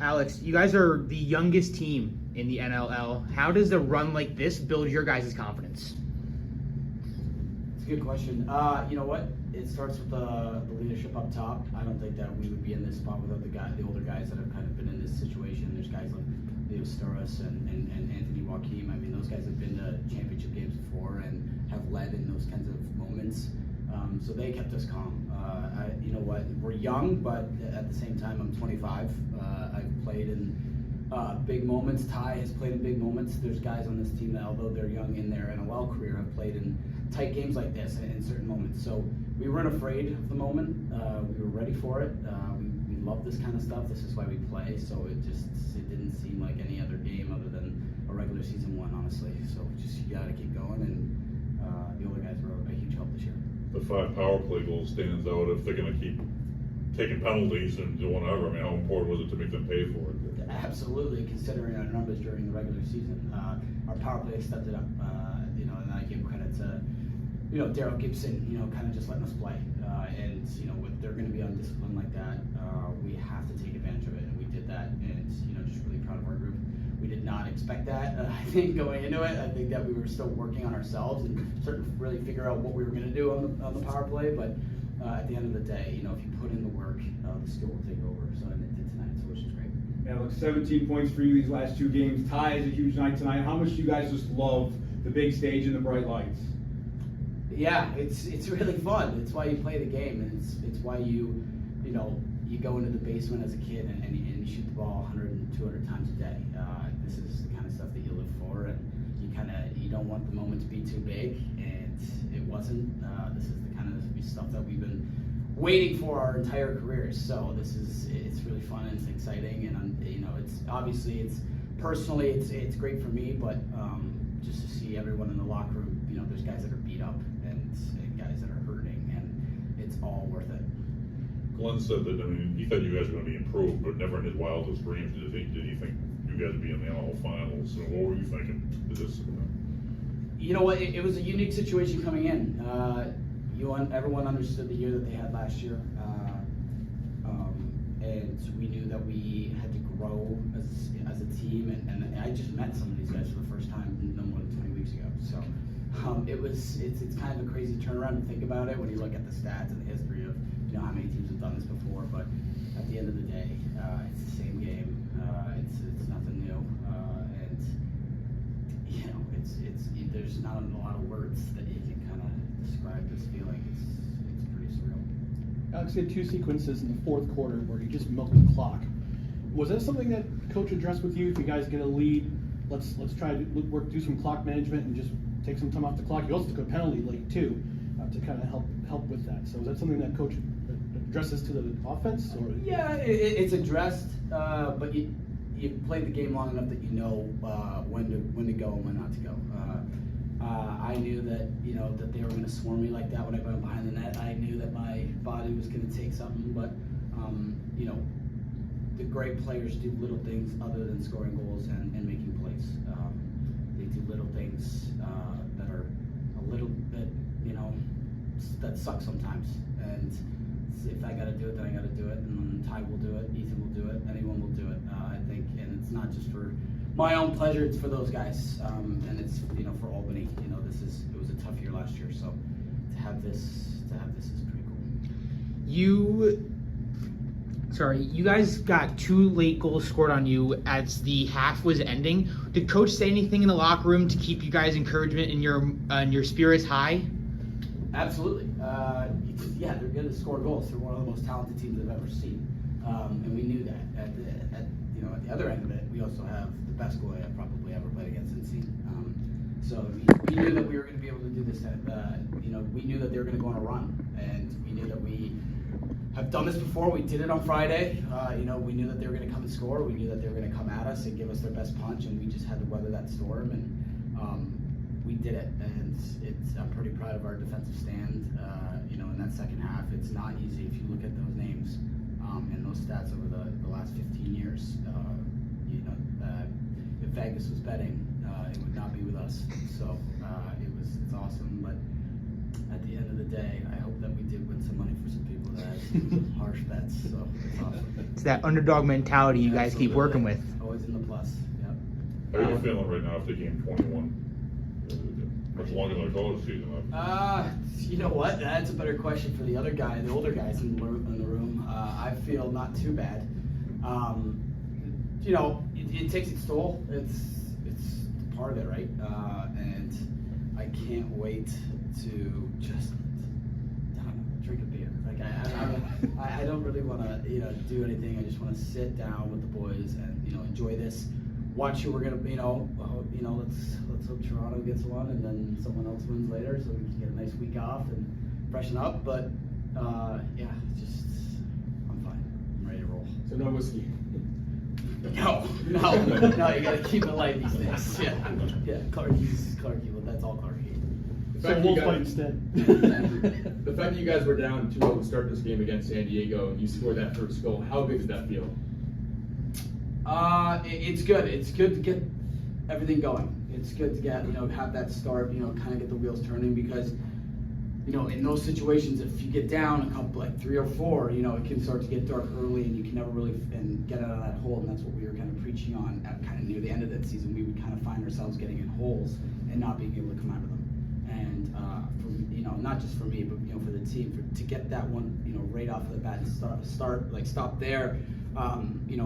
Alex, you guys are the youngest team in the NLL. How does a run like this build your guys' confidence? It's a good question. You know what? It starts with the leadership up top. I don't think that we would be in this spot without the older guys that have kind of been in this situation. There's guys like Leo Storas and Anthony Joaquim. I mean, those guys have been to championship games before and have led in those kinds of moments. So they kept us calm. You know what? We're young, but at the same time, I'm 25. I've played in big moments. Ty has played in big moments. There's guys on this team that, although they're young in their NLL career, have played in tight games like this in certain moments. So we weren't afraid of the moment. We were ready for it. We love this kind of stuff. This is why we play. So it didn't seem like any other game other than a regular season one, honestly. So just you got to keep going, and the older guys were a huge help this year. The 5 power play goal stands out if they're going to keep taking penalties and doing whatever. I mean, how important was it to make them pay for it? Absolutely, considering our numbers during the regular season. Our power play stepped it up, and I give credit to, Daryl Gibson, kind of just letting us play. And, with they're going to be undisciplined like that, we have to take advantage of it, and we did that, and, just really proud of our group. We did not expect that, I think, going into it. I think that we were still working on ourselves and starting to really figure out what we were going to do on the power play, but at the end of the day, if you put in the work, the skill will take over, so and it did tonight, so which is great. Yeah, look, 17 points for you these last 2 games. Ty is a huge night tonight. How much do you guys just love the big stage and the bright lights? Yeah, it's really fun. It's why you play the game, and it's why you go into the basement as a kid and you shoot the ball 100 and 200 times a day. This is the kind of stuff that you live for, and you don't want the moment to be too big, and it wasn't. This is the kind of stuff that we've been waiting for our entire careers. So it's really fun and it's exciting, and it's obviously personally it's great for me, but just to see everyone in the locker room, there's guys that are beat up and guys that are hurting, and it's all worth it. Glenn said that, he thought you guys were going to be improved, but never in his wildest dreams did he think you guys would be in the NL finals. So what were you thinking? You know what? It was a unique situation coming in. Everyone understood the year that they had last year, and we knew that we had to grow as a team. And I just met some of these guys for the first time no more than 20 weeks ago. So it's kind of a crazy turnaround to think about it when you look at the stats and the history of how many teams have done this before. But at the end of the day, it's the same game. It's nothing new, and there's not a lot of words that you can kind of describe this feeling. It's pretty surreal. Alex, you had 2 sequences in the 4th quarter where you just milked the clock. Was that something that coach addressed with you? If you guys get a lead, let's try to do some clock management and just take some time off the clock. You also took a penalty late too, to kind of help with that. So is that something that coach addresses to the offense? Or? Yeah, it's addressed, but you played the game long enough that you know when to go and when not to go. I knew that that they were going to swarm me like that when I went behind the net. I knew that my body was going to take something, but the great players do little things other than scoring goals and making plays. They do little things that are a little bit that suck sometimes, and if I got to do it, then I got to do it, and then Ty will do it, Ethan will do it, anyone will do it. I think, and it's not just for my own pleasure; it's for those guys, and it's for Albany. It was a tough year last year, so to have this is pretty cool. You guys got 2 late goals scored on you as the half was ending. Did coach say anything in the locker room to keep you guys encouragement and your spirits high? Absolutely. Yeah, they're going to score goals. They're one of the most talented teams I've ever seen, and we knew that. At the other end of it, we also have the best goalie I've probably ever played against and seen. So we knew that we were going to be able to do this. We knew that they were going to go on a run, and we knew that we have done this before. We did it on Friday. We knew that they were going to come and score. We knew that they were going to come at us and give us their best punch, and we just had to weather that storm. And we did it, and I'm pretty proud of our defensive stand. In that second half, it's not easy if you look at those names and those stats over the last 15 years. If Vegas was betting, it would not be with us. So it's awesome. But at the end of the day, I hope that we did win some money for some people that had some harsh bets. So it's awesome. It's that underdog mentality you guys keep working with. Always in the plus. Yep. How are you feeling right now after game 21? Much longer than the college season. You know what? That's a better question for the other guy, the older guys in the room. I feel not too bad. You know, it takes its toll. It's part of it, right? And I can't wait to just drink a beer. Like I don't really want to do anything. I just want to sit down with the boys and enjoy this. Watch who we're gonna let's hope Toronto gets one and then someone else wins later so we can get a nice week off and freshen up. But yeah, just I'm fine. I'm ready to roll. So no whiskey. No, you gotta keep it light these days. Yeah, Clarky, well, that's all Clarky. So we'll fight instead. The fact that you guys were down 2-0 to start this game against San Diego and you scored that first goal, how big did that feel? It's good. It's good to get everything going. It's good to get have that start. Kind of get the wheels turning because in those situations, if you get down a couple, like 3 or 4, it can start to get dark early, and you can never really get out of that hole. And that's what we were kind of preaching on at kind of near the end of that season. We would kind of find ourselves getting in holes and not being able to come out of them. And for not just for me, but for the team, to get that one, right off the bat and stop there. A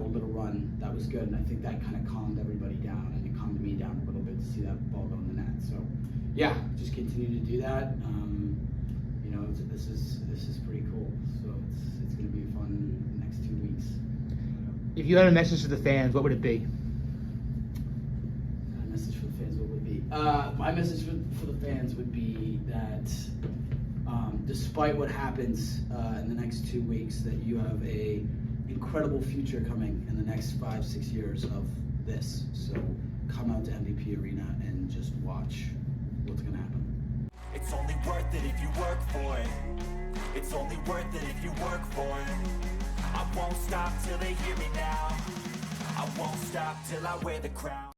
little run that was good, and I think that kind of calmed everybody down, and it calmed me down a little bit to see that ball go in the net. So, yeah, just continue to do that. This is pretty cool. So it's going to be fun next 2 weeks. If you had a message to the fans, what would it be? A message for the fans, what would it be? My message for the fans would be that despite what happens in the next 2 weeks, that you have a incredible future coming in the next 5-6 years of this. So come out to MVP Arena and just watch what's going to happen. It's only worth it if you work for it. It's only worth it if you work for it. I won't stop till they hear me now. I won't stop till I wear the crown.